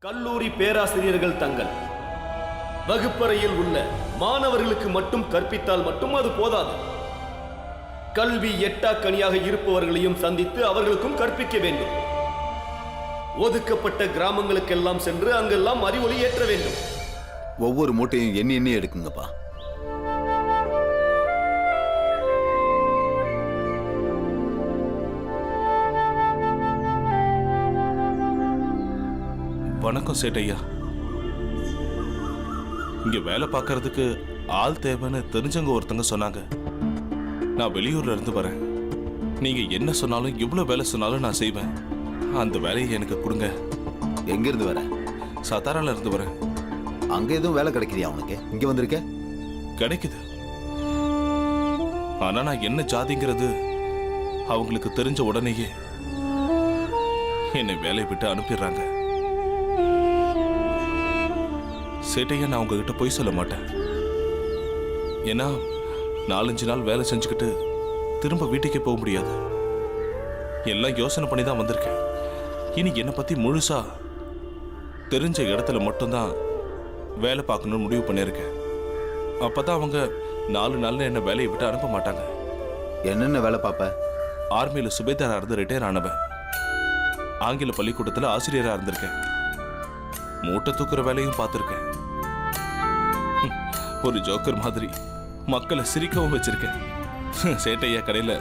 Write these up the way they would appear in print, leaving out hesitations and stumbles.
கல்லூரி பேராசிரியர்கள் தங்கள் வகுப்பறையில் உள்ள மாணவர்களுக்கு மட்டும் கற்பித்தால் மட்டும் அது போதாது. கல்வி எட்டாக்கனியாக இருப்பவர்களையும் சந்தித்து அவர்களுக்கும் கற்பிக்க வேண்டும். ஒதுக்கப்பட்ட கிராமங்களுக்கெல்லாம் சென்று அங்கெல்லாம் அறிவொளி ஏற்ற வேண்டும். ஒவ்வொரு மூட்டையும் எண்ணி எண்ணி எடுக்குங்கப்பா. வணக்கம் சேட்டையா. இங்க வேலை பார்க்கறதுக்கு ஆள் தேவைன்னு தெரிஞ்சவங்க ஒருத்தங்க சொன்னாங்க. நான் வெளியூர்ல இருந்து வரேன். நீங்க என்ன சொன்னாலும் இவ்வளவு வேலை சொன்னாலும் நான் செய்வேன். அந்த வேலையை எனக்கு கொடுங்க. எங்க இருந்து வர? சத்தாரால இருந்து வரேன். அங்க எதுவும் வேலை கிடைக்கிறியா உனக்கு? இங்க வந்திருக்க? கிடைக்குது. ஆனா நான் என்ன ஜாதிங்கிறது அவங்களுக்கு தெரிஞ்ச உடனேயே என்னை வேலையை விட்டு அனுப்பிடுறாங்க. சேட்டையா, நான் உங்ககிட்ட போய் சொல்ல மாட்டேன். ஏன்னா 4-5 நாள் வேலை செஞ்சுக்கிட்டு திரும்ப வீட்டுக்கே போக முடியாது. எல்லாம் யோசனை பண்ணி தான் வந்திருக்கேன். இனி என்னை பத்தி முழுசா தெரிஞ்ச இடத்துல மட்டும்தான் வேலை பார்க்கணும்னு முடிவு பண்ணியிருக்கேன். அப்பதான் அவங்க 4 நாள்ல என்ன வேலையை விட்டு அனுப்ப மாட்டாங்க. என்னென்ன வேலை பார்ப்ப? ஆர்மியில சுபேதாரா இருந்து ரிட்டையர் ஆனவன். ஆங்கில பள்ளிக்கூடத்துல ஆசிரியரா இருந்திருக்கேன். மூட்டை தூக்குற வேலையும் பார்த்திருக்கேன். ஒரு ஜோக்கர் மாதிரி மக்களை சிரிக்கவும் வச்சிருக்கேன். சேட்டையா கடையில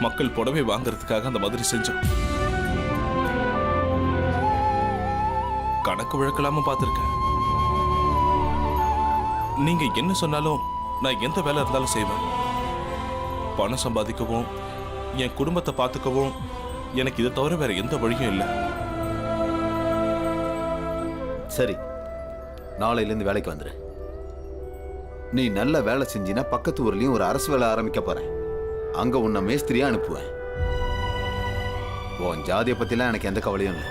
மக்கள் புடவை வாங்கறதுக்காக அந்த மாதிரி செஞ்சோம். கணக்கு வழக்கலாம பார்த்திருக்கேன். நீங்க என்ன சொன்னாலும் நான் எந்த வேலை இருந்தாலும் செய்வேன். பணம் சம்பாதிக்கவும் என் குடும்பத்தை பார்த்துக்கவும் எனக்கு இதை தவிர வேற எந்த வழியும் இல்லை. சரி, நாளையிலேருந்து வேலைக்கு வந்துரு. நீ நல்ல வேலை செஞ்சினா பக்கத்து ஊர்லயும் ஒரு அரசு வேலை ஆரம்பிக்க போறேன். அங்க உன்னை மேஸ்திரியா அனுப்புவேன். உன் ஜாதியை பத்திலாம் எனக்கு எந்த கவலையும் இல்லை.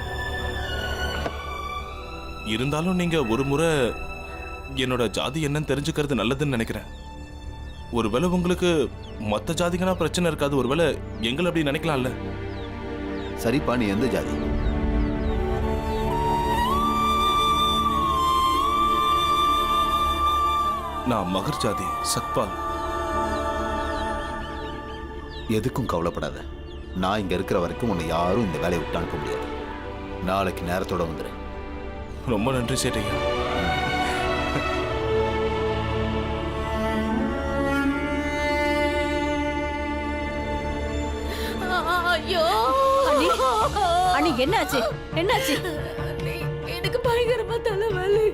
இருந்தாலும் நீங்க ஒரு முறை என்னோட ஜாதி என்னன்னு தெரிஞ்சுக்கிறது நல்லதுன்னு நினைக்கிறேன். ஒருவேளை உங்களுக்கு மற்ற ஜாதிங்கன்னா பிரச்சனை இருக்காது. ஒருவேளை எங்களை அப்படி நினைக்கலாம்ல. சரிப்பா, நீ எந்த ஜாதி? நான் மகர் ஜாதி, சக்பால். எதுக்கும் கவலைப்படாத. நான் இங்க இருக்கிற வரைக்கும் உன்னை யாரும் இந்த வேலையை விட்டு அனுப்ப முடியாது. நாளைக்கு நேரத்தோட வந்துரு. ரொம்ப நன்றி சேட்டையா. ஐயோ அண்ணி, என்னாச்சு? என்னாச்சு? எனக்கு பயங்கரமா தலைவலி.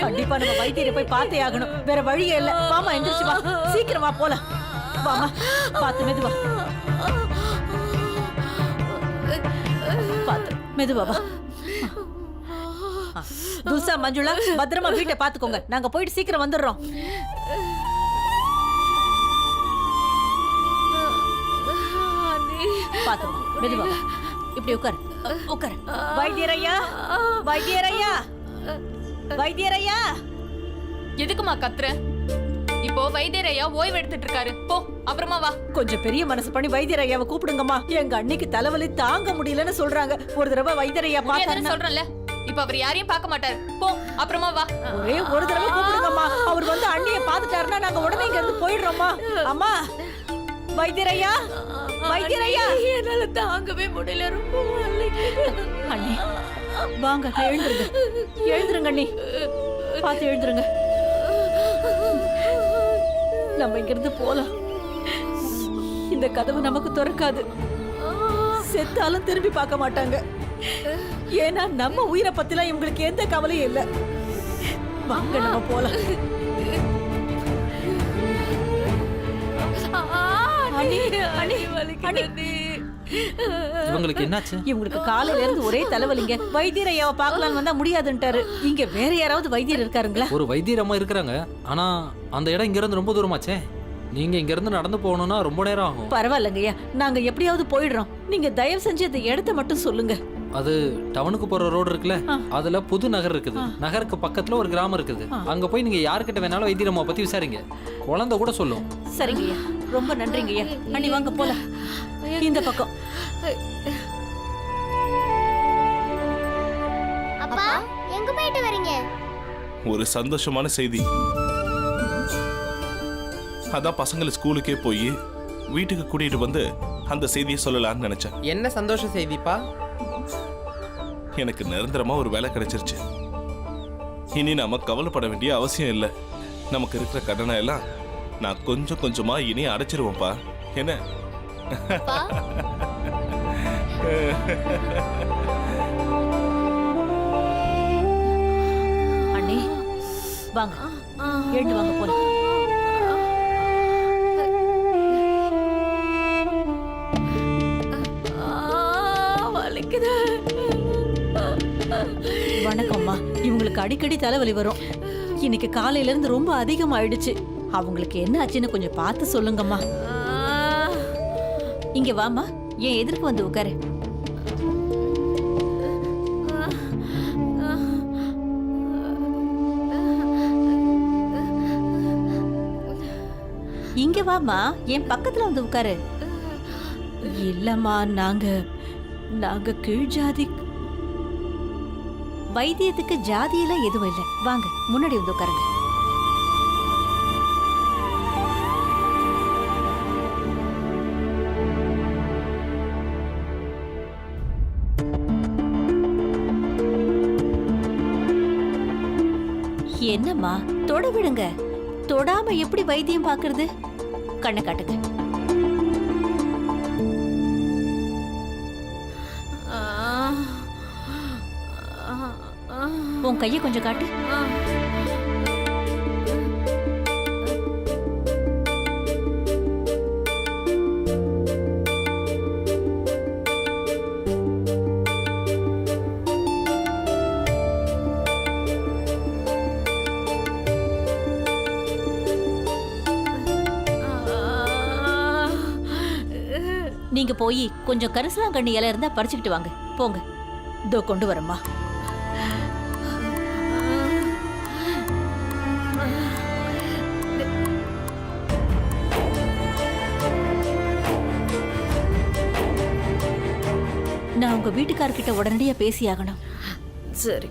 கண்டிப்பா நம்ம வைத்தியரை போய் பார்த்தே ஆகணும். வேற வழியே இல்ல. வாமா, எந்திரிச்சு வா. சீக்கிரம் வா, போலாம். வாமா, பார்த்து மெதுவா. பார்த்து மெதுவா வா. துல்சா, மஞ்சுளா, பத்திரமா வீட்டை பாத்துக்கோங்க. நாங்க போயிட்டு சீக்கிரம் வந்துடுறோம். பாத்துக்கோ, மெதுவா வா. இப்படி உட்காரு, உட்காரு. வைத்தியரையா, வைத்தியரையா, வைத்தியரையா. எதுக்குமா கத்துற? இப்போ வைத்தியரையா ஓய்வு எடுத்துட்டு இருக்காரு. போ, அப்புறமா வா. கொஞ்சம் பெரிய மனசு பண்ணி வைத்தியரையாவை கூப்பிடுங்கம்மா. எங்க அன்னைக்கு தலைவலி தாங்க முடியலன்னு சொல்றாங்க. ஒரு தடவை வைத்தியரையா பாத்தாருன்னு சொல்றேன்ல. இப்ப அவர் யாரையும் பார்க்க மாட்டாரு. போ, அப்புறமா வா. ஒரே ஒரு தடவை கூப்பிடுங்கம்மா. அவர் வந்து அண்ணிய பாத்துட்டாருன்னா நாங்க உடனே இங்க இருந்து போயிடுறோம்மா. அம்மா, வைத்தியரையா, வைத்தியரையா. என்னால தாங்கவே முடியல. ரொம்ப அண்ணி, வாங்க, எழுந்துருங்க. எழுந்துருங்க அண்ணி, பார்த்து எழுந்துருங்க. நம்ம இங்க இருந்து போலாம். இந்த கதவு நமக்கு திறக்காது. செத்தாலும் திரும்பி பார்க்க மாட்டாங்க. ஏன்னா நம்ம உயிரை பத்திலாம் இவங்களுக்கு எந்த கவலையும் இல்லை. வாங்க, நம்ம போலாம். இவங்களுக்கு என்னாச்சு? இவங்களுக்கு காலையில இருந்து ஒரே தலைவலிங்க. வைத்தியரையாவை பார்க்கலான்னு வந்தா முடியாதுன்ட்டாரு. இங்க வேற யாராவது வைத்தியர் இருக்காருங்களா? ஒரு வைத்தியர் அம்மா இருக்கிறாங்க. ஆனா அந்த இடம் இங்க இருந்து ரொம்ப தூரமாச்சே. நீங்க இங்க இருந்து நடந்து போகணும்னா ரொம்ப நேரம் ஆகும். பரவாயில்லைங்கய்யா, நாங்க எப்படியாவது போயிடுறோம். நீங்க தயவு செஞ்சு அந்த இடத்த மட்டும் சொல்லுங்க. அது டவுனுக்கு போற ரோடு இருக்குல்ல, அதுல புது நகர் இருக்குது. நகருக்கு பக்கத்துல ஒரு கிராமம் இருக்குது. அங்க போய் நீங்க யாருக்கிட்ட வேணாலும் வைத்தியர் அம்மா பத்தி விசாரிங்க. குழந்தை கூட சொல்லும். சரிங்கய்யா, ரொம்ப நன்றிங்கய்யா. அண்ணி, வாங்க போலாம். இந்த பக்கம். அப்பா எங்க போயிட்டு வரீங்க? ஒரு சந்தோஷமான செய்தி. அதான் பசங்களை ஸ்கூலுக்கே போய் வீட்டுக்கு கூட்டிட்டு வந்து அந்த செய்தியை சொல்லலாம்னு நினைச்சேன். என்ன சந்தோஷ செய்திப்பா? எனக்கு நிரந்தரமா ஒரு வேலை கிடைச்சிருச்சு. இனி நாம கவலைப்பட வேண்டிய அவசியம் இல்லை. நமக்கு இருக்கிற கடனை எல்லாம் நான் கொஞ்சம் கொஞ்சமா இனி அடைச்சிருவேன்ப்பா. என்ன? அப்பா அண்ணே வாங்க, எழுந்து வாங்க போலாம். வணக்கம்மா. இவங்களுக்கு அடிக்கடி தலைவலி வரும். இன்னைக்கு காலையில இருந்து ரொம்ப அதிகமாயிடுச்சு. அவங்களுக்கு என்ன ஆச்சுன்னு கொஞ்சம் பார்த்து சொல்லுங்கம்மா. இங்க வாமா, என் எதிர்க்கு வந்து உட்காரு. இங்க வாமா, என் பக்கத்துல வந்து உட்காரு. இல்லம்மா, நாங்க கீழ் ஜாதி. வைத்தியத்துக்கு ஜாதியெல்லாம் எதுவும் இல்லை. வாங்க, முன்னாடி வந்து உட்காருங்க. என்னம்மா, தொட விடுங்க. தொடாம எப்படி வைத்தியம் பார்க்கறது? கண்ணை காட்டுங்க. உன் கையை கொஞ்சம் காட்டு. நீங்க போய் கொஞ்சம் கரிசலாங்கண்ணி இலை இருந்தா பறிச்சுக்கிட்டு வாங்க. போங்க, இதோ கொண்டு வரேம்மா. நான் உங்க வீட்டுக்காரர்கிட்ட உடனடியா பேசி ஆகணும். சரி,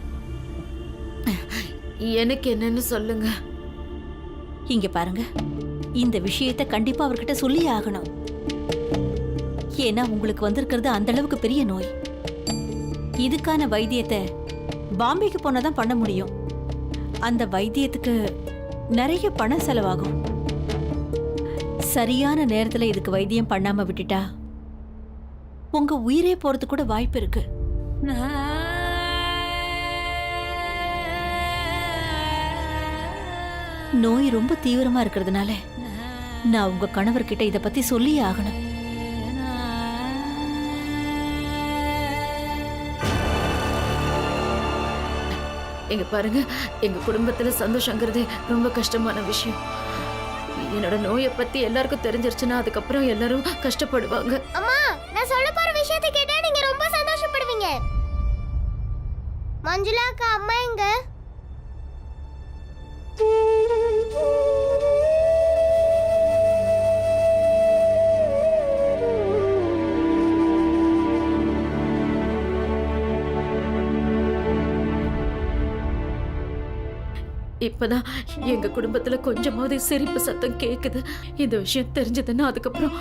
எனக்கு என்னன்னு சொல்லுங்க. இங்க பாருங்க, இந்த விஷயத்தை கண்டிப்பா அவர்கிட்ட சொல்லியே ஆகணும். ஏன்னா உங்களுக்கு வந்திருக்கிறது அந்த அளவுக்கு பெரிய நோய். இதுக்கான வைத்தியத்தை பாம்பேக்கு போனாதான் பண்ண முடியும். அந்த வைத்தியத்துக்கு நிறைய பணம் செலவாகும். சரியான நேரத்துல இதுக்கு வைத்தியம் பண்ணாம விட்டுட்டா உங்க உயிரே போறது கூட வாய்ப்பு இருக்கு. நோய் ரொம்ப தீவிரமா இருக்கிறதுனால நான் உங்க கணவர்கிட்ட இத பத்தி சொல்லியே ஆகணும். எங்க பாருங்க, எங்க குடும்பத்துல சந்தோஷங்கிறது ரொம்ப கஷ்டமான விஷயம். என்னோட நோயை பத்தி எல்லாருக்கும் தெரிஞ்சிருச்சுன்னா அதுக்கப்புறம் எல்லாரும் கஷ்டப்படுவாங்க. அம்மா, நான் சொல்ல போற விஷயத்தை கேட்டா நீங்க ரொம்ப சந்தோஷப்படுவீங்க. மஞ்சுளா அக்கா அம்மா எங்க? இப்பதான் எங்க குடும்பத்துல கொஞ்சமாவது சிரிப்பு சத்தம் கேக்குது. இந்த விஷயம் தெரிஞ்சதுன்னா அதுக்கப்புறம்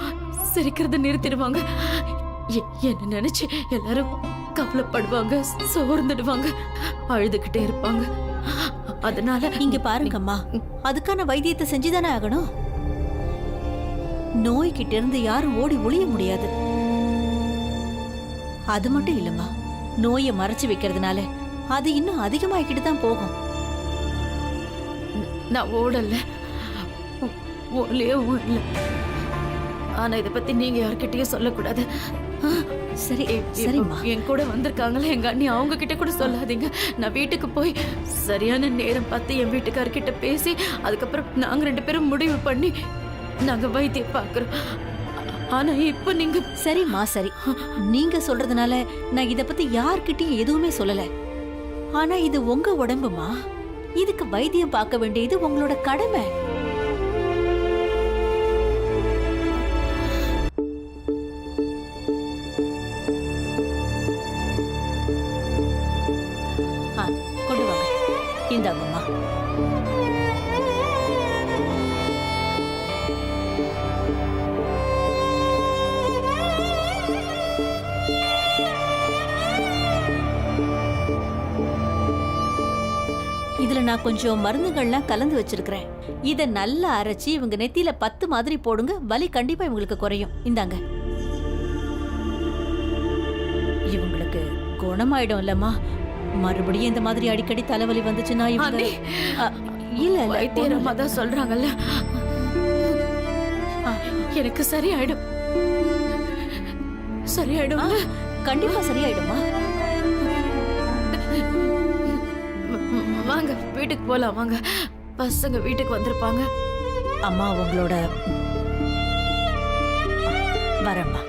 சிரிக்கிறத நிறுத்திடுவாங்க. என்ன நினைச்சு எல்லாரும் கவலைப்படுவாங்க, சோர்ந்துடுவாங்க, அழுதுகிட்டே இருப்பாங்க. அதனால இங்க பாருங்கம்மா, அதுக்கான வைத்தியத்தை செஞ்சுதானே ஆகணும். நோய்கிட்ட இருந்து யாரும் ஓடி ஒளிய முடியாது. அது மட்டும் இல்லம்மா, நோயை மறைச்சு வைக்கிறதுனால அது இன்னும் அதிகமாகிக்கிட்டு தான் போகும். நான் ஓடல, ஓடலையே ஓடல. ஆனா இதை பத்தி நீங்க யார்கிட்டயும் சொல்லக்கூடாது. சரி சரிம்மா. என் கூட வந்திருக்காங்களே எங்க அண்ணி, அவங்க கிட்ட கூட சொல்லாதீங்க. நான் வீட்டுக்கு போய் சரியான நேரம் பார்த்து என் வீட்டுக்காரர்கிட்ட பேசி அதுக்கப்புறம் நாங்க 2 பேரும் முடிவு பண்ணி நாங்க வைத்தியம் பார்க்கிறோம். ஆனா இப்ப நீங்க சரிம்மா சரி, நீங்க சொல்றதுனால நான் இத பத்தி யார்கிட்டயும் எதுவுமே சொல்லல. ஆனா இது உங்க உடம்புமா, இதுக்கு வைத்தியம் பார்க்க வேண்டியது உங்களோட கடமை. இந்தாங்கம்மா. இதுல நான் கொஞ்சம் மருந்துகள்லாம் கலந்து வச்சிருக்கிறேன். இத நல்லா அரைச்சி இவங்க நெத்தியில 10 மாதிரி போடுங்க. வலி கண்டிப்பா இவங்களுக்கு குறையும். இந்தாங்க. இவங்களுக்கு குணமாயிடும் இல்லம்மா. மறுபடியும் இந்த மாதிரி அடிக்கடி தலைவலி வந்துச்சுன்னா இவங்க அண்ணே, இல்ல இல்ல வைத்தியரம்மா தான் சொல்றாங்கல்ல, எனக்கு சரியாயிடும். சரியாயிடும். கண்டிப்பா சரியாயிடுமா. வாங்க வீட்டுக்கு போலாம். வாங்க, பசங்க வீட்டுக்கு வந்திருப்பாங்க. அம்மா உங்களோட வரம்மா.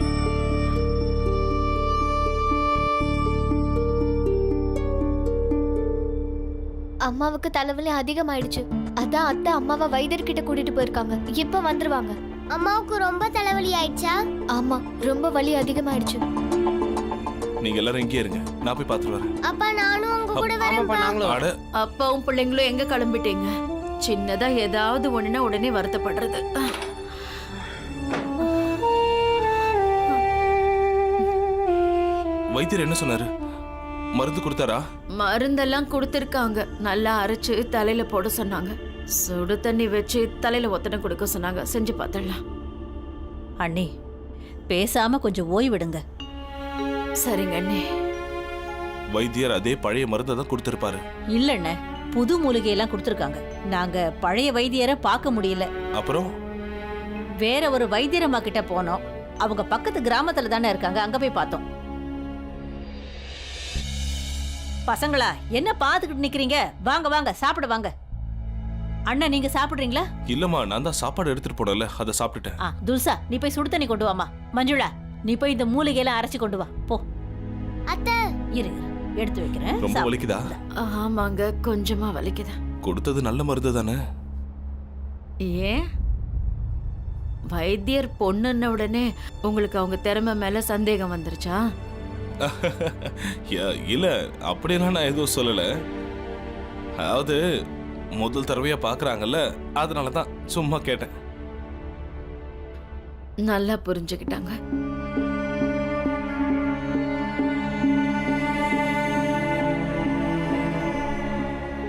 அம்மாவுக்கு தலைவலி அதிகமாயிடுச்சு. அதான் அத்தை அம்மாவை வைத்தியர்கிட்ட கூட்டிட்டு போயிருக்காங்க. இப்ப வந்துருவாங்க. அம்மாவுக்கு ரொம்ப தலைவலி ஆயிடுச்சா? ஆமா, ரொம்ப வலி அதிகமாயிடுச்சு. நீங்க எல்லாரும் இங்கே இருங்க, நான் போய் பார்த்துட்டு வரேன். அப்பா நானும் உங்க கூட வரேன். அட, அப்பாவும் பிள்ளைங்களும் எங்க கிளம்பிட்டீங்க? சின்னதா ஏதாவது ஒண்ணுனா உடனே வருத்தப்படுறது. வைத்தியர் என்ன சொன்னாரு? மருந்து கொடுத்தாரா? மருந்தெல்லாம் கொடுத்திருக்காங்க. நல்லா அரைச்சு தலையில போட சொன்னாங்க. சுடு தண்ணி வச்சு தலையில ஒத்தனை கொடுக்க சொன்னாங்க. செஞ்சு பார்த்துடலாம். அண்ணி, பேசாம கொஞ்சம் ஓய்விடுங்க. சரிங்க அண்ணே. வைத்தியர் அதே பழைய மருந்தை தான் கொடுத்திருப்பாரு. இல்லண்ண, புது மூலிகையெல்லாம் கொடுத்துருக்காங்க. நாங்க பழைய வைத்தியரை பார்க்க முடியல. அப்புறம் வேற ஒரு வைத்தியரம்மா கிட்ட போனோம். அவங்க பக்கத்து கிராமத்துல தானே இருக்காங்க. அங்க போய் பார்த்தோம். பசங்களா, என்ன பாத்துக்கிட்டு நிக்கிறீங்க? வாங்க வாங்க, சாப்பிட வாங்க. அண்ணா, நீங்க சாப்பிடுறீங்களா? இல்லம்மா, நான் தான் சாப்பாடு எடுத்துட்டு போடல, அதை சாப்பிட்டுட்டேன். துல்சா, நீ போய் சுடு தண்ணி கொண்டு வாமா. மஞ்சுளா, நீ போய் இந்த மூலிகையெல்லாம் அரைச்சு கொண்டு வா. போ. அத்தை, இரு, எடுத்து வைக்கிறேன். ரொம்ப சாப்பிடு. வலிக்குதா? ஆமாங்க, கொஞ்சமா வலிக்குது. கொடுத்தது நல்ல மருந்து தானே? ஏன் வைத்தியர் பொண்ணுன்ன உடனே உங்களுக்கு அவங்க திறமை மேல சந்தேகம் வந்துருச்சா? இல்ல, அப்படியெல்லாம் நான் எதுவும் சொல்லல. அதாவது முதல் தடவையா பாக்குறாங்கல்ல, அதனாலதான் சும்மா கேட்டேன். நல்லா புரிஞ்சுக்கிட்டாங்க.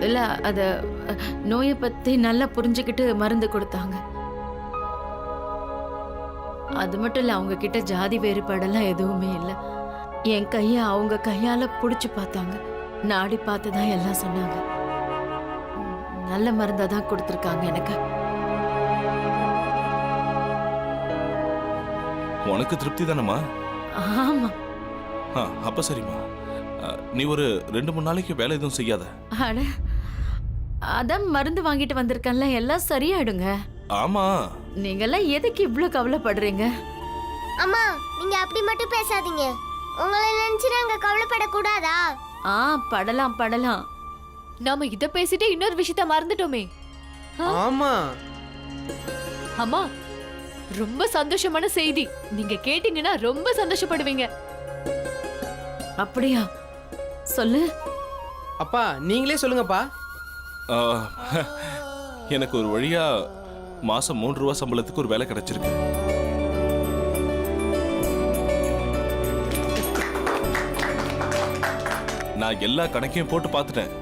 இல்ல, அத நோயை பத்தி நல்லா புரிஞ்சுக்கிட்டு மருந்து கொடுத்தாங்க. அது மட்டும் இல்ல, அவங்க கிட்ட ஜாதி வேறுபாடெல்லாம் எதுவுமே இல்லை. என் கைய அவங்க கையால புடிச்சு பார்த்தாங்க. நாடி பார்த்துதான் எல்லாம் சொன்னாங்க. நல்ல மருந்தா தான் கொடுத்துருக்காங்க எனக்கு. உனக்கு திருப்தி தானம்மா? ஆமா. அப்ப சரிம்மா. நீ ஒரு 2-3 நாளைக்கு வேலை எதுவும் செய்யாத. அட, அதான் மருந்து வாங்கிட்டு வந்திருக்கேன்ல, எல்லாம் சரியாயிடுங்க. ஆமா. நீங்கெல்லாம் எதுக்கு இவ்ளோ கவலைப்படுறீங்க? அம்மா, நீங்க அப்படி மட்டும் பேசாதீங்க. உங்களை நினைச்சு நாங்க கவலைப்படக்கூடாதா? படலாம் படலாம். நாம இத பேசிட்டு இன்னொரு விஷயத்த மறந்துட்டோமே. ஆமா அம்மா, ரொம்ப சந்தோஷமான செய்தி. நீங்க கேட்டீங்கன்னா ரொம்ப சந்தோஷப்படுவீங்க. அப்படியா? சொல்லு. அப்பா, நீங்களே சொல்லுங்கப்பா. ஆ, எனக்கு ஒரு வழியா மாசம் 3 ரூபா சம்பளத்துக்கு ஒரு வேலை கிடைச்சிருக்கு. நான் எல்லா கணக்கையும் போட்டு பார்த்துட்டேன்.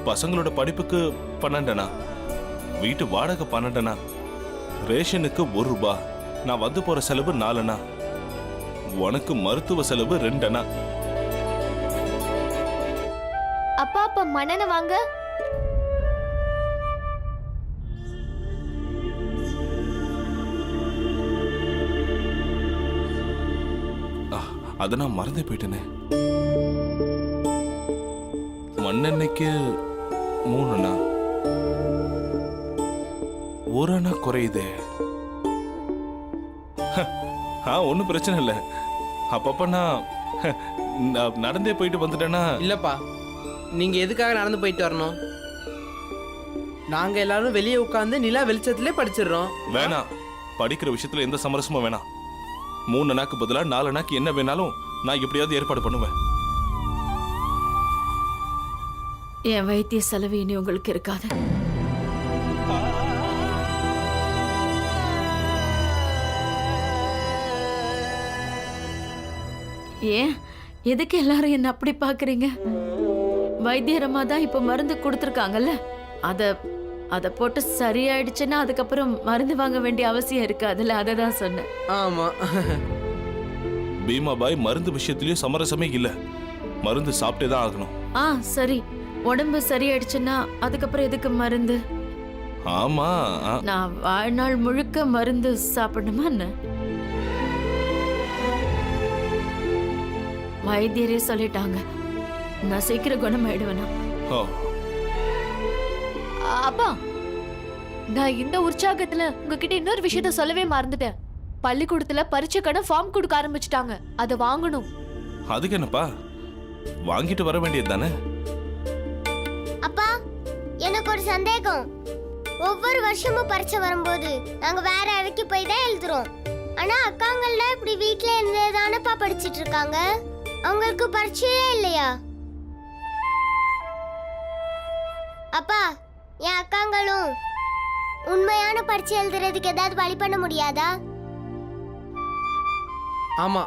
பசங்களோட படிப்புக்கு 12 வீட்டு வாடகை 12 ரேஷனுக்கு 1 ரூபா, நான் வந்து போற செலவு 4 உனக்கு மருத்துவ செலவு 2 அப்பா, அப்ப மண்ணெண்ண வாங்க. அதை நான் மறந்தே போயிட்டேனே. மண்ணெண்ணெய்க்கு 3 1 அணா குறையுதே. ஒன்றும் பிரச்சனை இல்லை. அப்பப்ப நான் நடந்தே போயிட்டு வந்துட்டேன்னா. இல்லப்பா, நீங்க எதுக்காக நடந்து போயிட்டு வரணும்? நாங்க எல்லாரும் வெளியே உட்கார்ந்து நிலா வெளிச்சத்திலே படிச்சிடுறோம். வேணாம், படிக்கிற விஷயத்துல எந்த சமரசமும் வேணாம். 3 அணாக்கு பதிலா 4 அணாக்கு என்ன வேணாலும் நான் எப்படியாவது ஏற்பாடு பண்ணுவேன். என் வைத்திய செலவு இனி உங்களுக்கு இருக்காது. ஏன் எதுக்கு எல்லாரும் என்ன அப்படி பாக்குறீங்க? வைத்தியரமா தான் இப்ப மருந்து கொடுத்துருக்காங்கல்ல, அத போட்டு சரியாயிடுச்சுன்னா அதுக்கப்புறம் மருந்து வாங்க வேண்டிய அவசியம் இருக்காதுல்ல, அதை தான் சொன்னேன். ஆமா. பீமாபாய் மருந்து விஷயத்திலயும் சமரசமே இல்ல. மருந்து சாப்பிட்டே தான் ஆகணும். சரி, உடம்பு சரியாயிடுச்சுன்னா அதுக்கப்புறம் எதுக்கு மருந்து? ஆமா. நான் வாழ்நாள் முழுக்க மருந்து சாப்பிடணுமா என்ன? வைத்தியரே சொல்லிட்டாங்க, நான் சீக்கிரம் குணமாயிடுவேனா. ஓ, அப்பா, நான் இந்த உற்சாகத்துல உங்ககிட்ட இன்னொரு விஷயத்த சொல்லவே மறந்துட்டேன். பள்ளிக்கூடத்துல பரீட்சைக்கான ஃபார்ம் கொடுக்க ஆரம்பிச்சிட்டாங்க, அதை வாங்கணும். அதுக்கு என்னப்பா, வாங்கிட்டு வர வேண்டியது தானே. அப்பா, எனக்கு ஒரு சந்தேகம். ஒவ்வொரு வருஷமும் பரீட்சை வரும்போது நாங்க வேற அறைக்கு போய் தான் எழுதுறோம். ஆனா அக்காங்கள்லாம் இப்படி வீட்ல இருந்தே தானப்பா படிச்சிட்டு இருக்காங்க. அவங்களுக்கு பரீட்சையே இல்லையா? அப்பா, என் அக்காங்களும் உண்மையான பரீட்சை எழுதுறதுக்கு ஏதாவது வழி பண்ண முடியாதா? ஆமா,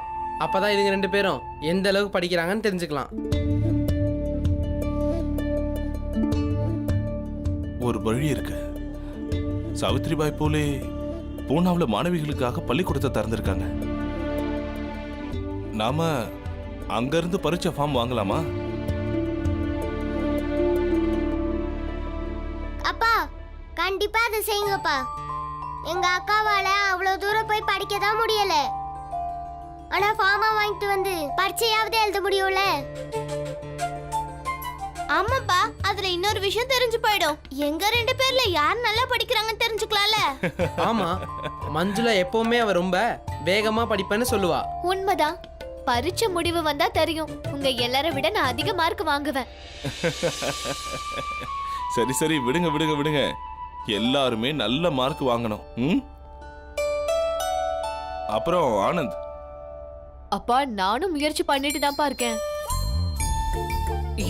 அப்பதான் இதுங்க 2 பேரும் எந்த அளவுக்கு படிக்கிறாங்கன்னு தெரிஞ்சுக்கலாம். ஒரு வழி இருக்கு. சாவித்ரிபாய் போலே பூனாவுல மாணவிகளுக்காக பள்ளிக்கூடத்தை திறந்திருக்காங்க. நாம அங்க இருந்து பரீட்சை ஃபார்ம் வாங்கலாமா? அப்பா, கண்டிப்பா அதை செய்யுங்கப்பா. எங்க அக்காவால அவ்வளவு தூரம் போய் படிக்க தான் முடியல. ஆனா ஃபார்மா வாங்கிட்டு வந்து பரீட்சையாவது எழுத முடியும்ல? ஆமாப்பா, அதுல இன்னொரு விஷயம் தெரிஞ்சு போயிடும். எங்க 2 பேர்ல யார் நல்லா படிக்கிறாங்கன்னு தெரிஞ்சுக்கலாம்ல. ஆமா, மஞ்சுளா எப்பவுமே அவ ரொம்ப வேகமா படிப்பேன்னு சொல்லுவா. உண்மைதான். பரீட்சை முடிவு வந்தா தெரியும். உங்க எல்லாரை விட நான் அதிக மார்க் வாங்குவேன். சரி சரி, விடுங்க விடுங்க விடுங்க. எல்லாருமே நல்ல மார்க் வாங்கணும். அப்புறம் ஆனந்த். அப்பா, நானும் முயற்சி பண்ணிட்டு தான்ப்பா இருக்கேன்.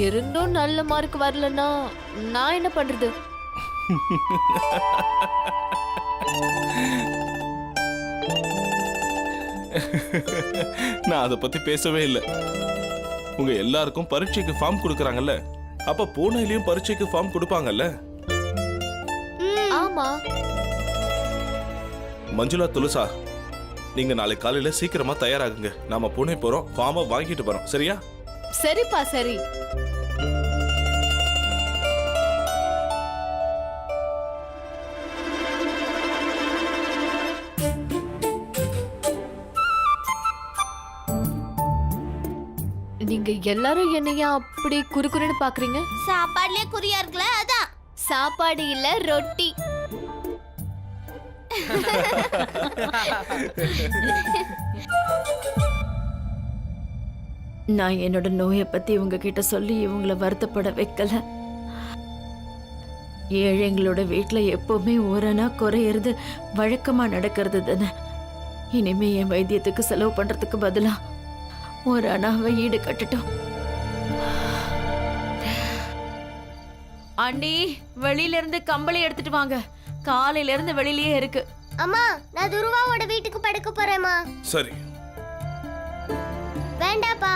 இருந்தும் நல்ல மார்க் வரலன்னா நான் என்ன பண்றது? நான் அதை பத்தி பேசவே இல்லை. உங்க எல்லாருக்கும் பரீட்சைக்கு ஃபார்ம் கொடுக்கறாங்கல்ல, அப்ப பூனேலயும் பரீட்சைக்கு ஃபார்ம் கொடுப்பாங்கல்ல? ஆமா. மஞ்சுளா, துலுசா, நீங்க நாளை காலையில சீக்கிரமா தயாராகுங்க. நாம பூனே போறோம், ஃபார்மை வாங்கிட்டு போறோம். சரியா? சரிப்பா, சரி. நீங்க எல்லாரும் என்னையா அப்படி குறுக்குறுன்னு பாக்குறீங்க? சாப்பாடுலயே குறியா இருக்குல்ல, அதான். சாப்பாடு இல்ல, ரொட்டி. நான் என்னோட நோயை பத்தி உங்ககிட்ட சொல்லி இவங்களை வருத்தப்பட வைக்கல. ஏழைங்களோட வீட்டுல எப்பவுமே ஓரணா குறையிறது வழக்கமா நடக்கிறது தானே. இனிமே என் வைத்தியத்துக்கு செலவு பண்றதுக்கு பதிலா ஒரு அணாவை ஈடு கட்டுட்டோம். ஆண்டி, வெளியில இருந்து கம்பளி எடுத்துட்டு வாங்க. காலையில இருந்து வெளியிலயே இருக்கு. அம்மா, நான் துருவாவோட வீட்டுக்கு படுக்க போறேம்மா. சரி. வேண்டாப்பா,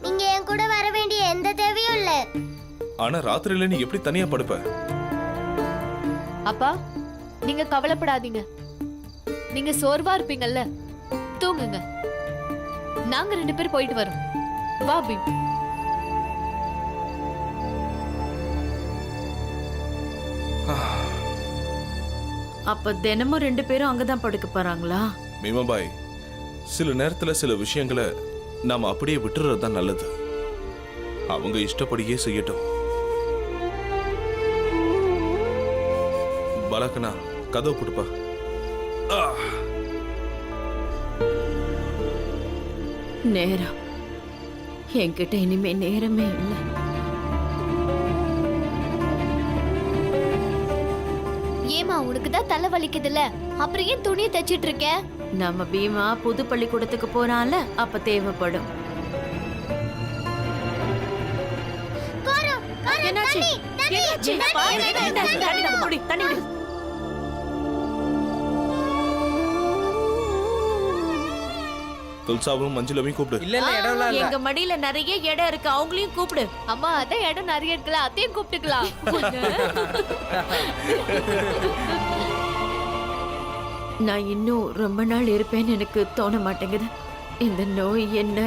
நீங்க என் கூட வர வேண்டிய எந்த தேவையும் இல்ல. ஆனா ராத்திரியில நீ எப்படி தனியா படுப்ப? அப்பா, நீங்க கவலைப்படாதீங்க. நீங்க சோர்வா இருப்பீங்கல்ல, தூங்குங்க. நாங்க 2 பேர் போயிட்டு வரோம். வா பீம். அப்ப தினமும் 2 பேரும் அங்கதான் படுக்க போறாங்களா? மீமாபாய், சில நேரத்துல சில விஷயங்களை நாம அப்படியே விட்டுறது தான் நல்லது. அவங்க இஷ்டப்படியே செய்யட்டும். பலக்கனா, கதவு கொடுப்பா. நேரம் என்கிட்ட இனிமே நேரமே இல்லை. ஏமா, உனக்கு தான் தலை வலிக்குதுல்ல, அப்புறம் ஏன் துணியை தைச்சிட்டு இருக்க? நம்ம பீமா புது பள்ளிக்கூடத்துக்கு போறான்ல, அப்ப தேவைப்படும். என்னாச்சு என்னப்பா? தண்ணி விடு. துல்சாவும் மஞ்சுளவையும் கூப்பிடு. இல்ல இல்ல இடம்லாம் இல்ல. எங்க மடியில நிறைய இடம் இருக்கு, அவங்களையும் கூப்பிடு. அம்மா அதான் இடம் நிறைய இருக்குல்ல, அத்தையும் கூப்பிட்டுக்கலாம். நான் இன்னும் ரொம்ப நாள் இருப்பேன்னு எனக்கு தோண மாட்டேங்குது. இந்த நோய் என்ன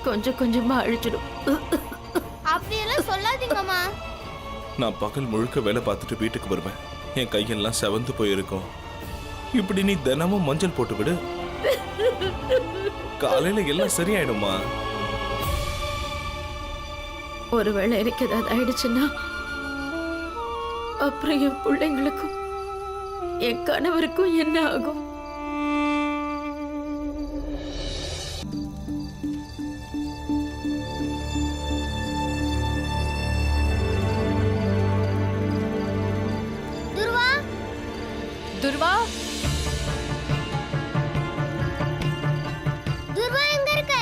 கொஞ்சம் கொஞ்சமா அழிச்சிடும். அப்படியெல்லாம் சொல்லாதீங்கம்மா. நான் பகல் முழுக்க வேலை பார்த்துட்டு வீட்டுக்கு வருவேன். என் கையெல்லாம் செவந்து போயிருக்கும். இப்படி நீ தினமும் மஞ்சள் போட்டு விடு, காலையில எல்லாம் சரியாயிடுமா? ஒருவேளை எனக்கு ஏதாவது ஆயிடுச்சுன்னா அப்புறம் என் பிள்ளைங்களுக்கும் என் கணவருக்கும் என்ன ஆகும்? துர்வா, துர்வா, துர்வா எங்க இருக்க?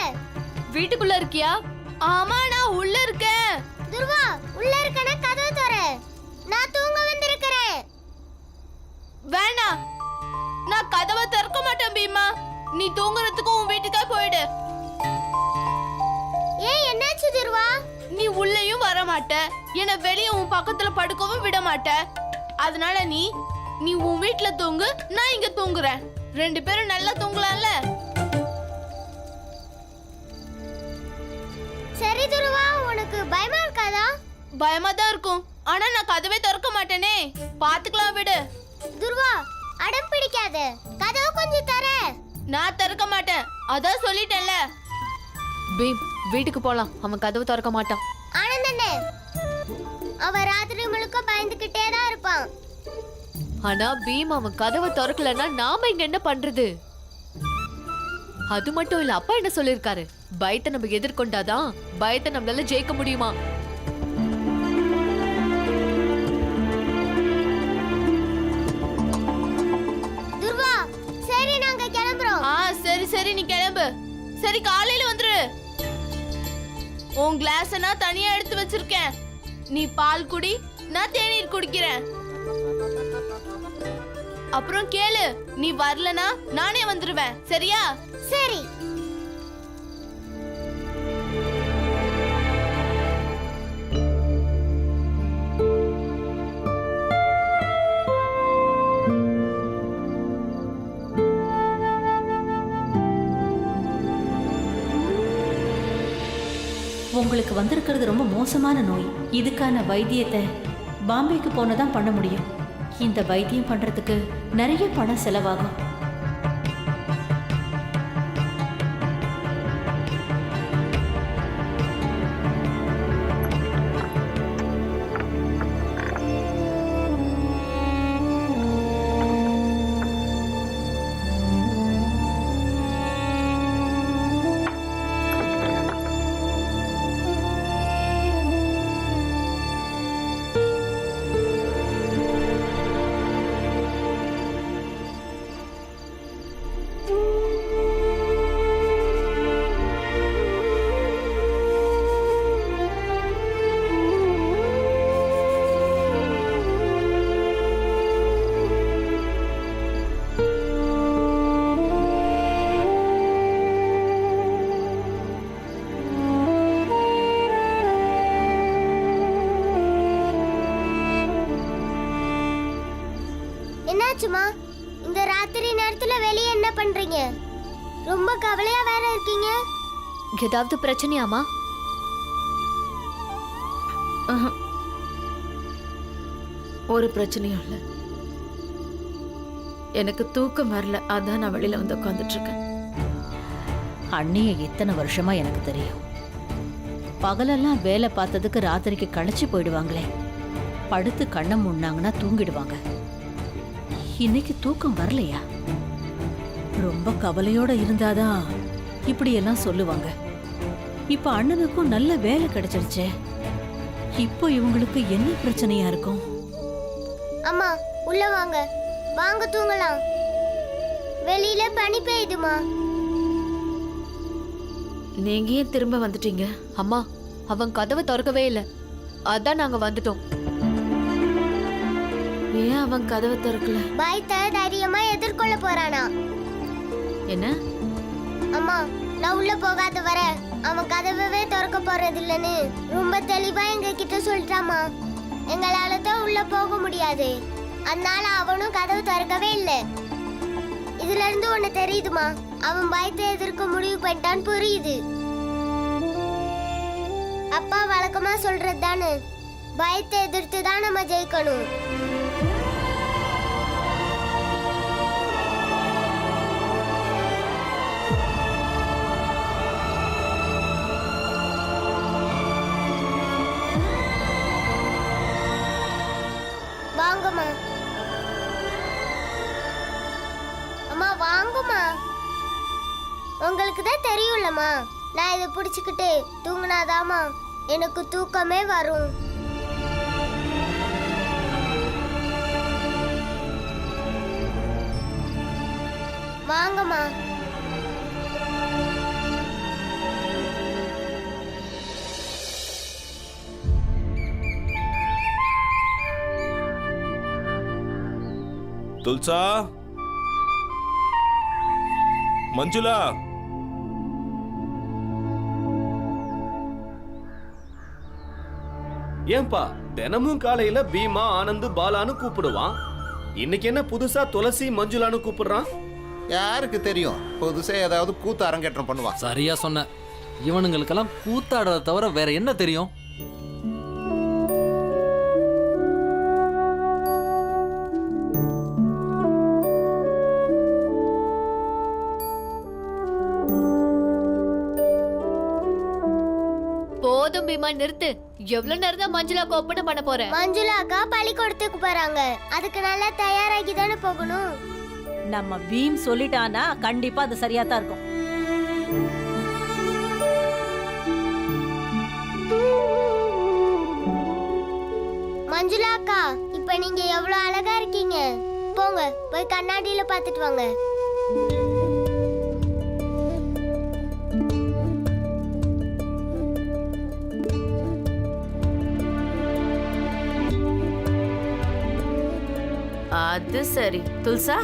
வீட்டுக்குள்ள இருக்கியா? ஆமா, நான் உள்ள இருக்கேன். துர்வா, உள்ள இருக்கனா கதவு தர. நான் தூங்க வந்திருக்கிறேன். வேணாம், நான் கதவை திறக்க மாட்டேன் பீமா. நீ தூங்குறதுக்கு உன் வீட்டுக்கா போயிடு. ஏய், என்னாச்சு துர்வா? நீ உள்ளேயும் வர மாட்ட, என்ன வெளியே உன் பக்கத்துல படுக்கவும் விட மாட்ட. அதனால நீ உன் வீட்டுல தூங்கு, நான் இங்க தூங்குறேன். 2 பேரும் நல்லா தூங்கலாம்ல? சரி துர்வா, உனக்கு பயமா இருக்காதா? பயமா தான் இருக்கும், ஆனா நான் கதவே திறக்க மாட்டேனே. பாத்துக்கலாம், விடு. துர்வா, அடம் பிடிக்காத, கதவு கொஞ்சம் தர. நான் திறக்க மாட்டேன், அதான் சொல்லிட்டேன்ல. பீம், வீட்டுக்கு போலாம். அவன் கதவு திறக்க மாட்டான். ஆனந்தண்ணே, அவன் ராத்திரி முழுக்க பயந்துகிட்டே தான் இருப்பான். ஆனா பீம் அவன் கதவை திறக்கலன்னா நாம இங்க என்ன பண்றது? அது மட்டும் இல்ல, அப்பா என்ன சொல்லிருக்காரு, பயத்தை நம்ம எதிர்கொண்டாதான் பயத்தை நம்மளால ஜெயிக்க முடியுமா. துர்வா, சரி நாங்க கிளம்புறோம். சரி சரி, நீ கிளம்பு. சரி, காலையில வந்துரு. உன் கிளாஸ நான் தனியா எடுத்து வச்சிருக்கேன். நீ பால் குடி, நான் தேநீர் குடிக்கிறேன். அப்புறம் கேளு, நீ வரலனா நானே வந்துருவேன், சரியா? சரி. உங்களுக்கு வந்திருக்கிறது ரொம்ப மோசமான நோய். இதுக்கான வைத்தியத்தை பாம்பேக்கு போனதான் பண்ண முடியும். இந்த வைத்தியம் பண்றதுக்கு நிறைய பணம் செலவாகும். என்னாச்சுமா? இந்த ராத்திரி நேரத்துல வெளியே என்ன பண்றீங்க? ரொம்ப கவலையா வேற இருக்கீங்க. ஏதாவது பிரச்சனையாமா? ஒரு பிரச்சனையும் இல்லை. எனக்கு தூக்கம் வரல, அதான் நான் வெளியில வந்து உட்காந்துட்டு இருக்கேன். அண்ணிய இத்தனை வருஷமா எனக்கு தெரியும். பகலெல்லாம் வேலை பார்த்ததுக்கு ராத்திரிக்கு களைச்சு போயிடுவாங்களே, படுத்து கண்ணை மூடினாங்கன்னா தூங்கிடுவாங்க. இன்னைக்கு தூக்கம் வரலையா? ரொம்ப கவலையோட இருந்தாதான் இப்படி எல்லாம் சொல்லுவாங்க. இப்ப அண்ணனுக்கும் நல்ல வேலை கிடைச்சிருச்சே, இப்போ இவங்களுக்கு என்ன பிரச்சனையா இருக்கும்? அம்மா, உள்ள வாங்க, வாங்க தூங்கலாம். வெளியில பனி பெய்யுதுமா. நீங்க ஏன் திரும்ப வந்துட்டீங்க? அம்மா, அவன் கதவை திறக்கவே இல்லை. அதான் நாங்க வந்துட்டோம். ஏன் அவன் கதவை திறக்கல? பயத்தை தைரியமா எதிர்கொள்ள போறானா? என்ன? அம்மா, நான் உள்ள போகாத வர அவன் கதவவே திறக்க போறது இல்லைன்னு ரொம்ப தெளிவா எங்க கிட்ட சொல்லிட்டாமா. எங்களால தான் உள்ள போக முடியாது, அதனால அவனும் கதவு திறக்கவே இல்லை. இதுல இருந்து ஒண்ணு தெரியுதுமா, அவன் பயத்தை எதிர்க்க முடிவு பண்ணிட்டான்னு புரியுது. அப்பா வழக்கமா சொல்றது தானே, பயத்தை எதிர்த்து தான் நம்ம ஜெயிக்கணும். வாங்கம்மா. அம்மா வாங்கம்மா. உங்களுக்கு தான் தெரியும்லம்மா, நான் இதை பிடிச்சிக்கிட்டு தூங்கினாதாம்மா எனக்கு தூக்கமே வரும். வாங்கம்மா. துல்சா, மஞ்சுளா, ஏன்பா தினமும் காலையில பீமா, ஆனந்து, பாலான்னு கூப்பிடுவான். இன்னைக்கு என்ன புதுசா துளசி, மஞ்சுளான்னு கூப்பிடுறான்? யாருக்கு தெரியும், புதுசா ஏதாவது கூத்து அரங்கேற்றம் பண்ணுவான். சரியா சொன்ன. இவனுங்களுக்கெல்லாம் கூத்தாடுறத தவிர வேற என்ன தெரியும்? போதும் பீமா, நிறுத்து. எவ்வளவு நேரம் தான் மஞ்சுளாக்கு ஒப்பனை பண்ண போற? மஞ்சுளா அக்கா பள்ளிக்கூடத்துக்கு போறாங்க, அதுக்கு நல்லா தயாராகி தானே போகணும். நம்ம பீம் சொல்லிட்டானா கண்டிப்பா அது சரியா தான் இருக்கும். மஞ்சுளா அக்கா, இப்ப நீங்க எவ்வளவு அழகா இருக்கீங்க. போங்க போய் கண்ணாடியில பாத்துட்டு வாங்க. அது சரி. துல்சா,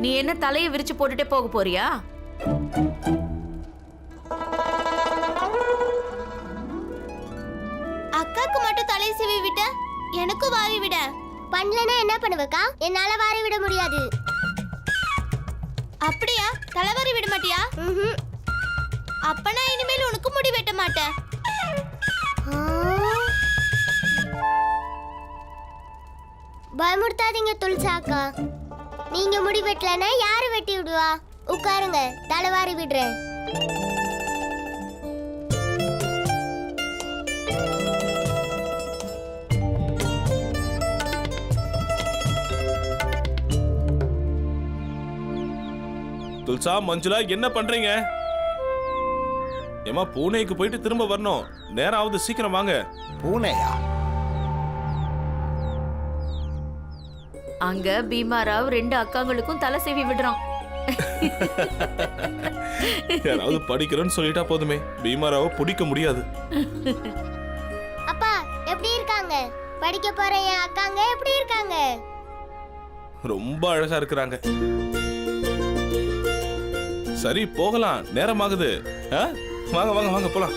நீ என்ன தலையை விரிச்சு போட்டுட்டே போக போறியா? அக்காக்கு மட்டும் தலை சீவி விட்ட, எனக்கும் வாரி விட. பண்ணலனா என்ன பண்ணுவக்கா? என்னால வாரி விட முடியாது. அப்படியா? தலைவாரி விட மாட்டியா? அப்ப நான் இனிமேல் உனக்கு முடி வெட்ட மாட்டேன். பயமுடுத்தாதீங்க துல்சா அக்கா. நீங்க முடி வெட்டலனா யாரு வெட்டி விடுவா? உட்காருங்க, தலைவாரி விடுறேன். துல்சா, மஞ்சுளா, என்ன பண்றீங்க? ஏமா, பூனேக்கு போயிட்டு திரும்ப வரணும். நேரம் ஆகுது, சீக்கிரம் வாங்க. பூனையா? அங்க பீமாராவ் 2 அக்காங்களுக்கும் தலை சீவி விடுறான். யாராவது படிக்கிறேன்னு சொல்லிட்டா போதுமே, பீமாராவை பிடிக்க முடியாது. அப்பா எப்படி இருக்காங்க? படிக்க போற என் அக்காங்க எப்படி இருக்காங்க? ரொம்ப அழகா இருக்கிறாங்க. சரி, போகலாம், நேரம் ஆகுது. வாங்க வாங்க வாங்க, போலாம்.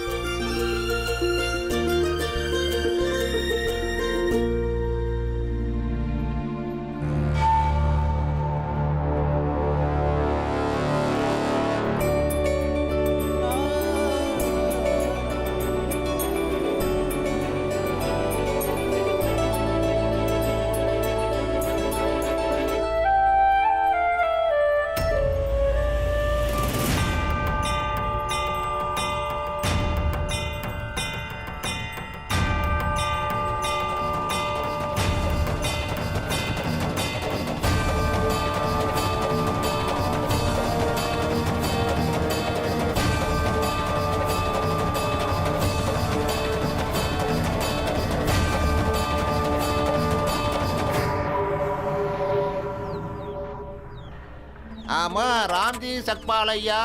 ஆமா, ராம்ஜி சக்பால் ஐயா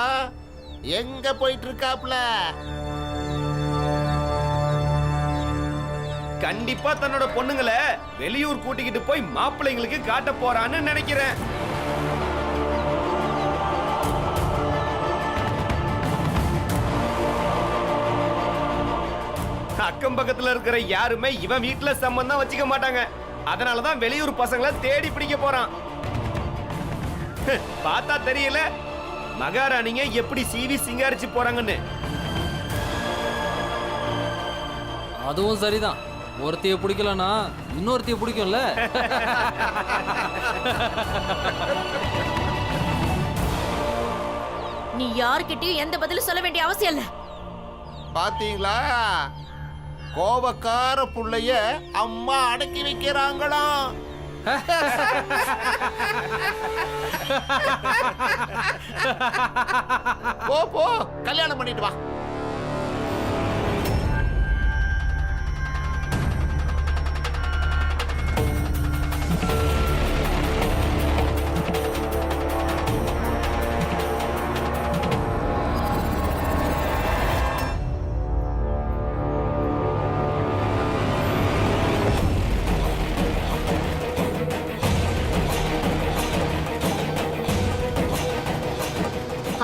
எங்க போயிட்டு இருக்காப்ல? கண்டிப்பா தன்னோட பொண்ணுங்களை வெளியூர் கூட்டிக்கிட்டு போய் மாப்பிள்ளைங்களுக்கு காட்ட போறான்னு நினைக்கிறேன். அக்கம் பக்கத்துல இருக்கிற யாருமே இவன் வீட்டுல சம்பந்தம் வச்சுக்க மாட்டாங்க. அதனாலதான் வெளியூர் பசங்களை தேடி பிடிக்க போறான். பார்த்தா தெரியல மகாராணிங்க எப்படி சீவி சிங்காரிச்சு போறாங்கன்னு. அதுவும் சரிதான். ஒருத்தைய பிடிக்கலன்னா இன்னொருத்தைய பிடிக்கும்ல. நீ யார்கிட்டயும் எந்த பதிலும் சொல்ல வேண்டிய அவசியம் இல்ல. பாத்தீங்களா, கோபக்கார புள்ளைய அம்மா அடக்கி வைக்கிறாங்களாம். போ போ, கல்யாணம் பண்ணிட்டு வா.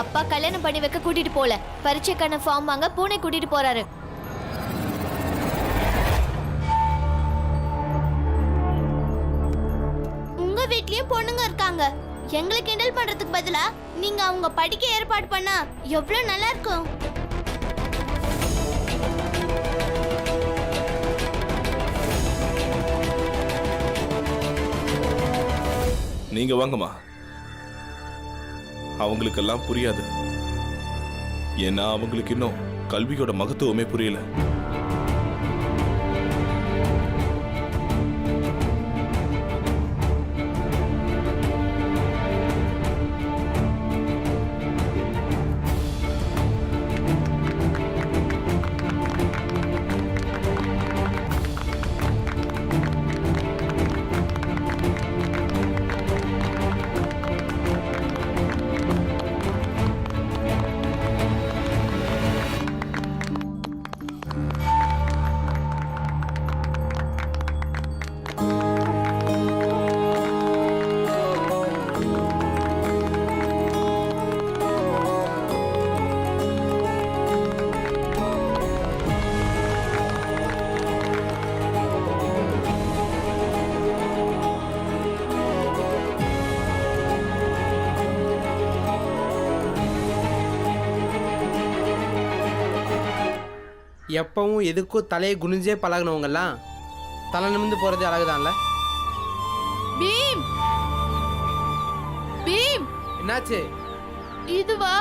அப்பா கல்யாணம் பண்ணி வைக்க கூட்டிட்டு போல, பரீட்சைக்கான ஃபார்ம் வாங்க பூனை கூட்டிட்டு போறாரு. உங்க வீட்லயும் பொண்ணுங்க இருக்காங்க. எங்களை கிண்டல் பண்றதுக்கு பதிலா நீங்க அவங்க படிக்க ஏற்பாடு பண்ணா எவ்வளவு நல்லா இருக்கும். நீங்க வாங்கம்மா. அவங்களுக்கெல்லாம் புரியாது. ஏன்னா அவங்களுக்கு இன்னும் கல்வியோட மகத்துவமே புரியல. எப்பவும் எதுக்கும் தலையை குனிஞ்சே பழகினவங்கெல்லாம் தலை நிமிந்து போறதே அழகுதான்ல. பீம், பீம், என்னாச்சு? இதுவா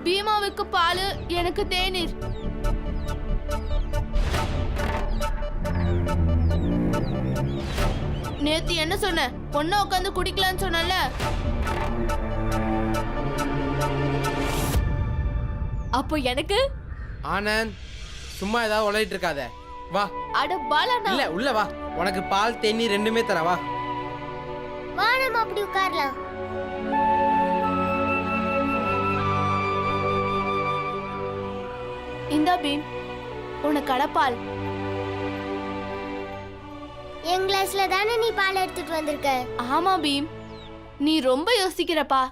பீமாவுக்கு பால், எனக்கு தேநீர். நேத்து என்ன சொன்ன? பொண்ணை உட்காந்து குடிக்கலான்னு சொன்னல. அப்போ எனக்கு ஆனந்த், சும்மா ஏதாவது உழையிட்டு இருக்காத. வா. அட பாலனா. இல்ல உள்ள வா, உனக்கு பால் தேநீர் ரெண்டுமே தர. வா வா, நம்ம அப்படி உட்காரலாம். இந்தா பீம், உனக்கு அடப்பால். என் கிளாஸ்ல தானே நீ பால் எடுத்துட்டு வந்திருக்க. ஆமா பீம், நீ ரொம்ப யோசிக்கிறப்பா.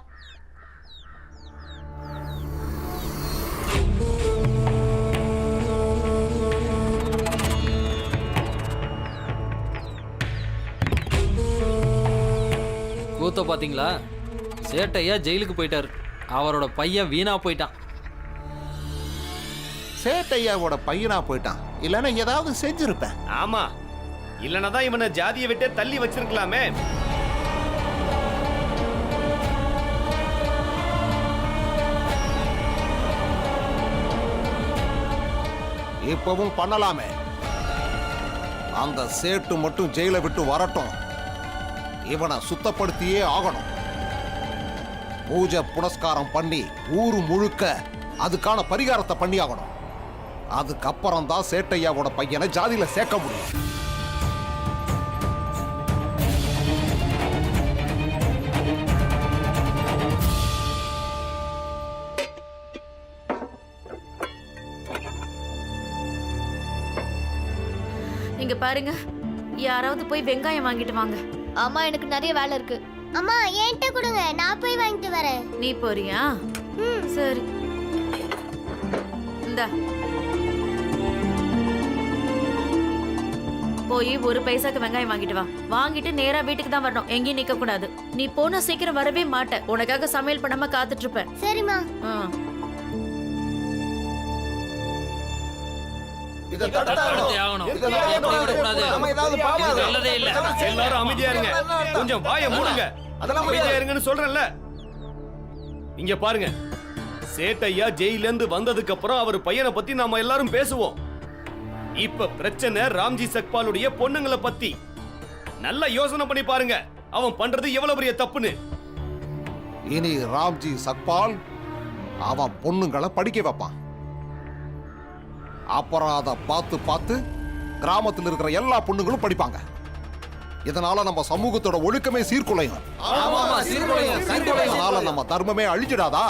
கூத்த பாத்தீங்களா? சேட்டையா ஜெயிலுக்கு போயிட்டாரு. அவரோட பையன் வீணா போயிட்டான். சேட்டையாவோட பையனா போயிட்டான். இல்லைன்னா ஏதாவது செஞ்சிருப்பேன். ஆமா, இல்லைன்னா தான் இவனை ஜாதியை விட்டு தள்ளி வச்சிருக்கலாமே. இப்பவும் பண்ணலாமே. அந்த சேட்டு மட்டும் ஜெயிலை விட்டு வரட்டும். இவனை சுத்தப்படுத்தியே ஆகணும். பூஜை புனஸ்காரம் பண்ணி ஊரு முழுக்க அதுக்கான பரிகாரத்தை பண்ணி ஆகணும். அதுக்கப்புறம் தான் சேட்டையாவோட பையனை ஜாதியில சேர்க்க முடியும். இங்க பாருங்க, யாராவது போய் வெங்காயம் வாங்கிட்டு வாங்க. அம்மா எனக்கு நிறைய வேலை இருக்கு. அம்மா என்கிட்ட கொடுங்க, நான் போய் வாங்கிட்டு வரேன். நீ போறியா? சரி, இந்தா போய் ஒரு பைசாக்கு வெங்காயம் வாங்கிட்டு வா. வாங்கிட்டு நேரா வீட்டுக்கு தான் வரணும், எங்கேயும் நிக்க கூடாது. நீ போனா சீக்கிரம் வரவே மாட்ட. உனக்காக சமையல் பண்ணாம காத்துட்டு இருப்பேன். சரிம்மா. எல்லாரும் அமைதியா இருங்க, கொஞ்சம் வாயை மூடுங்க. அமைதியா இருங்கன்னு சொல்றேன்ல. இங்க பாருங்க, சேட்டையா ஜெயில இருந்து வந்ததுக்கு அப்புறம் அவர் பையனை பத்தி நாம எல்லாரும் பேசுவோம். இப்ப பிரச்சனை ராம்ஜி சக்பாலுடைய பொண்ணுங்களை பத்தி. நல்லா யோசனை பண்ணி பாருங்க, அவன் பண்றது எவ்வளவு பெரிய தப்புன்னு. இனி ராம்ஜி சக்பால் அவன் பொண்ணுங்களை படிக்க வைப்பான். அப்புறம் அதை பார்த்து பார்த்து கிராமத்தில் இருக்கிற எல்லா பொண்ணுங்களும் படிப்பாங்க. இதனால நம்ம சமூகத்தோட ஒழுக்கமே சீர்குலையும். இதனால நம்ம தர்மமே அழிஞ்சிடாதா?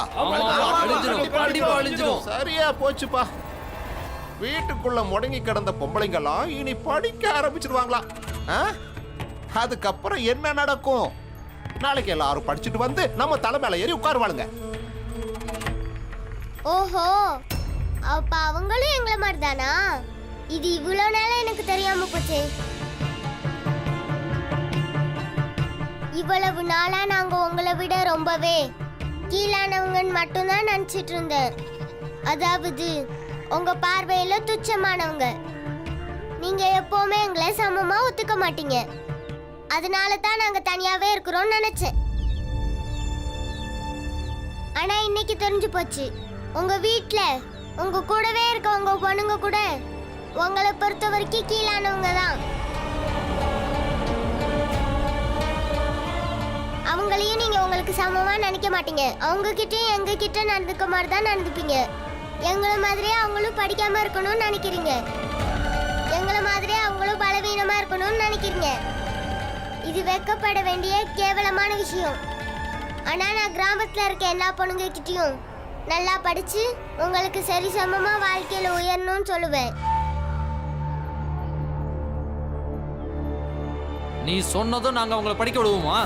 சரியா போச்சுப்பா. வீட்டுக்குள்ள முடங்கி கிடந்த பொம்பளைங்கெல்லாம் இனி படிக்க ஆரம்பிச்சிருவாங்களா? அதுக்கப்புறம் என்ன நடக்கும்? நாளைக்கு எல்லாரும் படிச்சுட்டு வந்து நம்ம தலை மேல ஏறி உட்காருவாளுங்க. ஓஹோ, அப்ப அவங்களும் எங்களை மாதிரி தானா? இது இவ்வளவு நேரம் எனக்கு தெரியாம போச்சு. இவ்வளவு நாளா நாங்க உங்களை விட ரொம்பவே கீழானவங்கன்னு மட்டும்தான் நினைச்சிட்டு இருந்தேன். அதாவது உங்க பார்வையில துச்சமானவங்க. நீங்க எப்பவுமே எங்களை சமமா ஒத்துக்க மாட்டீங்க. அதனால தான் நாங்க தனியாவே இருக்கிறோம்னு நினைச்சேன். ஆனா இன்னைக்கு தெரிஞ்சு போச்சு, உங்க வீட்ல உங்க கூடவே இருக்க உங்க பொண்ணுங்க கூட உங்களை பொறுத்த வரைக்கும் கீழானவங்க தான். அவங்களையும் நீங்க உங்களுக்கு சமமா நினைக்க மாட்டீங்க. அவங்க கிட்டயும் எங்க கிட்ட நடந்துக்க மாதிரி தான் நடந்துப்பீங்க. எங்களை மாதிரியே அவங்களும் படிக்காம இருக்கணும்னு நினைக்கிறீங்க. எங்களை மாதிரியே அவங்களும் பலவீனமா இருக்கணும்னு நினைக்கிறீங்க. இது வெட்கப்பட வேண்டிய கேவலமான விஷயம். ஆனா நான் கிராமத்துல இருக்க எல்லா பொண்ணுங்க கிட்டயும் நல்லா படிச்சு உங்களுக்கு சரி சமமா வாழ்க்கையில உயரணும்னு சொல்லுவேன். நீ சொன்னதும் நாங்க அவங்கள படிக்க விடுவோமா?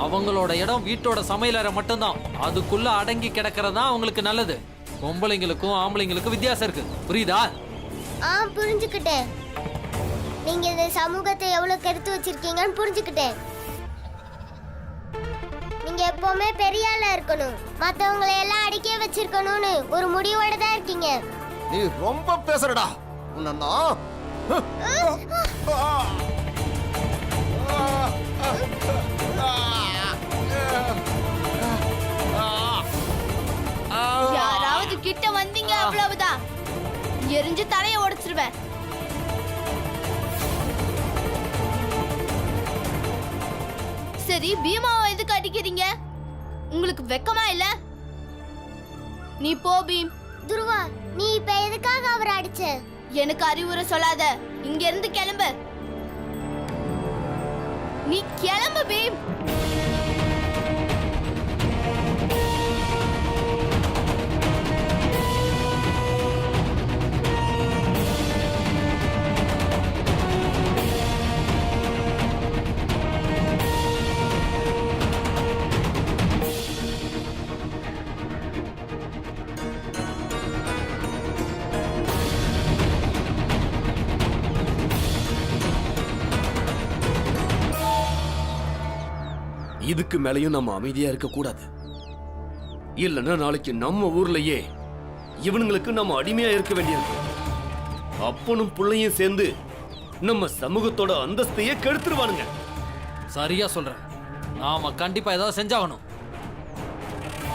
அவங்களோட இடம் வீட்டோட சமையலறை மட்டும்தான். அதுக்குள்ள அடங்கி கிடக்கிறதா அவங்களுக்கு நல்லது. பொம்பளைங்களுக்கும் ஆம்பளைங்களுக்கும் வித்தியாசம் இருக்கு, புரியுதா? புரிஞ்சுக்கிட்டேன். நீங்க இந்த சமூகத்தை எவ்வளவு கெடுத்து வச்சிருக்கீங்கன்னு புரிஞ்சுக்கிட்டேன். நீங்க எப்பவுமே பெரிய ஆளா இருக்கணும், மத்தவங்களை எல்லாம் அடிக்க வச்சிருக்கணும்னு ஒரு முடிவோட தான் இருக்கீங்க. நீ ரொம்ப பேசுறடா. உன்ன யாராவது கிட்ட வந்தீங்க அவ்வளவுதான், எரிஞ்சு தலைய உடைச்சிருவேன். சரி, பீமாவை எதுக்கு அடிக்கிறீங்க? உங்களுக்கு வெக்கமா இல்ல? நீ போ பீம். துருவா, நீ இப்ப எதுக்காக அவரை அடிச்ச? எனக்கு அறிவுரை சொல்லாத, இங்க இருந்து கிளம்பு. நீ கிளம்பு பீம். இதுக்கு மேலையும் நம்ம அமைதியா இருக்க கூடாது. இல்லைன்னா நாளைக்கு நம்ம ஊர்லயே இவனுங்களுக்கு நம்ம அடிமையா இருக்க வேண்டியிருக்கு. அப்பனும் புள்ளையும் சேர்ந்து நம்ம சமூகத்தோட அந்தஸ்தையே கெடுத்துருவானுங்க. சரியா சொல்றேன், நாம கண்டிப்பா ஏதாவது செஞ்சாகணும்.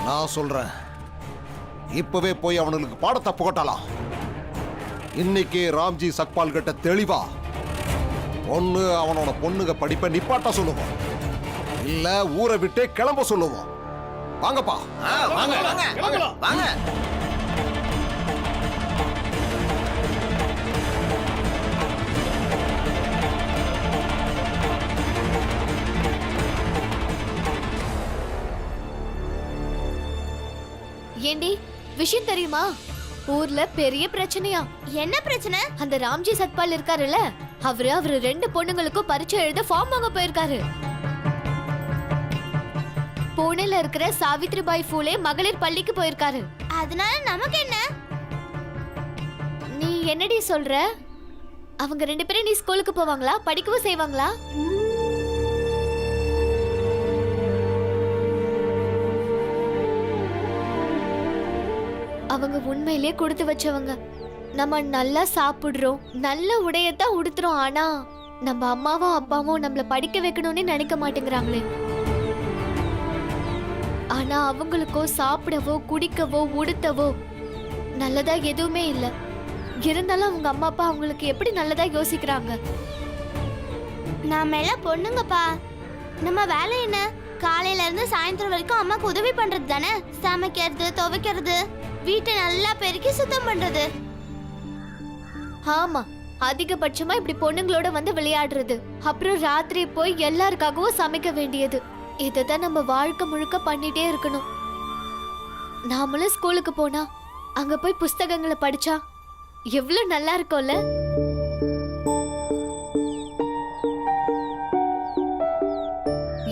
நான் சொல்றேன், இப்பவே போய் அவனுக்கு பாடத்தை புகட்டலாம். இன்னைக்கு ராம்ஜி சக்பால் கிட்ட தெளிவா ஒண்ணு அவனோட பொண்ணுங்க படிப்பை நிப்பாட்ட சொல்லுவோம், இல்ல ஊரை விட்டே கிளம்ப சொல்லுவோம். வாங்கப்பா, வாங்க. ஏண்டி, விஷயம் தெரியுமா? ஊர்ல பெரிய பிரச்சனையா. என்ன பிரச்சனை? அந்த ராம்ஜி சத்பால் இருக்காருல்ல, அவரு 2 பொண்ணுங்களுக்கும் பரீட்சை எழுத ஃபார்ம் வாங்க போயிருக்காரு. புனேல இருக்கிற சாவித்ரிபாய் ஃபூலே மகளிர் பள்ளிக்கு போயிருக்காரு. அதனால நமக்கு என்ன? நீ என்னடி சொல்ற? அவங்க 2 பேரும் நீ ஸ்கூலுக்கு போவாங்களா, படிக்கவும் செய்வாங்களா? அவங்க உண்மையிலே கொடுத்து வச்சவங்க. நம்ம நல்லா சாப்பிடுறோம், நல்ல உடையத்தான் உடுத்துறோம். ஆனா நம்ம அம்மாவும் அப்பாவும் நம்மள படிக்க வைக்கணும்னு நினைக்க மாட்டேங்கிறாங்களே. ஆனா அவங்களுக்கோ சாப்பிடவோ குடிக்கவோ உடுத்தவோ நல்லதா எதுவுமே இல்ல. இருந்தாலும் அவங்க அம்மா அப்பா அவங்களுக்கு எப்படி நல்லதா யோசிக்கிறாங்க? நாம எல்லாம் பொண்ணுங்கப்பா. நம்ம வேலை என்ன? காலையில இருந்து சாயந்தரம் வரைக்கும் அம்மாக்கு உதவி பண்றது தானே. சமைக்கிறது, துவைக்கிறது, வீட்டை நல்லா பெருக்கி சுத்தம் பண்றது. ஆமா, அதிகபட்சமா இப்படி பொண்ணுங்களோட வந்து விளையாடுறது, அப்புறம் ராத்திரி போய் எல்லாருக்காகவும் சமைக்க வேண்டியது. இததான் நம்ம வாழ்க்கை முழுக்க பண்ணிட்டே இருக்கணும். நாமளும் ஸ்கூலுக்கு போனா அங்க போய் புஸ்தகங்களை படிச்சா எவ்வளவு நல்லா இருக்கும்ல.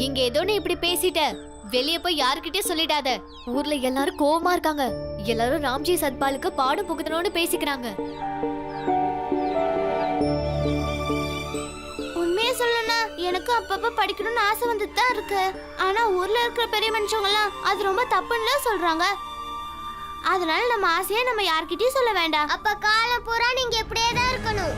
இங்க ஏதோ நீ இப்படி பேசிட்ட, வெளிய போய் யாருக்கிட்டே சொல்லிடாத. ஊர்ல எல்லாரும் கோவமா இருக்காங்க. எல்லாரும் ராம்ஜி சத்பாலுக்கு பாடம் புகுத்தணும்னு பேசிக்கிறாங்க. உண்மையை சொல்லணும்னா எனக்கு அப்பப்ப படிக்கணும்னு ஆசை வந்துட்டு தான் இருக்கு. ஆனா ஊர்ல இருக்கிற பெரிய மனுஷங்க எல்லாம் அது ரொம்ப தப்புன்னு சொல்றாங்க. அதனால நம்ம ஆசையை நம்ம யார்கிட்டயும் சொல்ல வேண்டாம். அப்ப காலம் பூரா நீங்க இப்படியே தான் இருக்கணும்.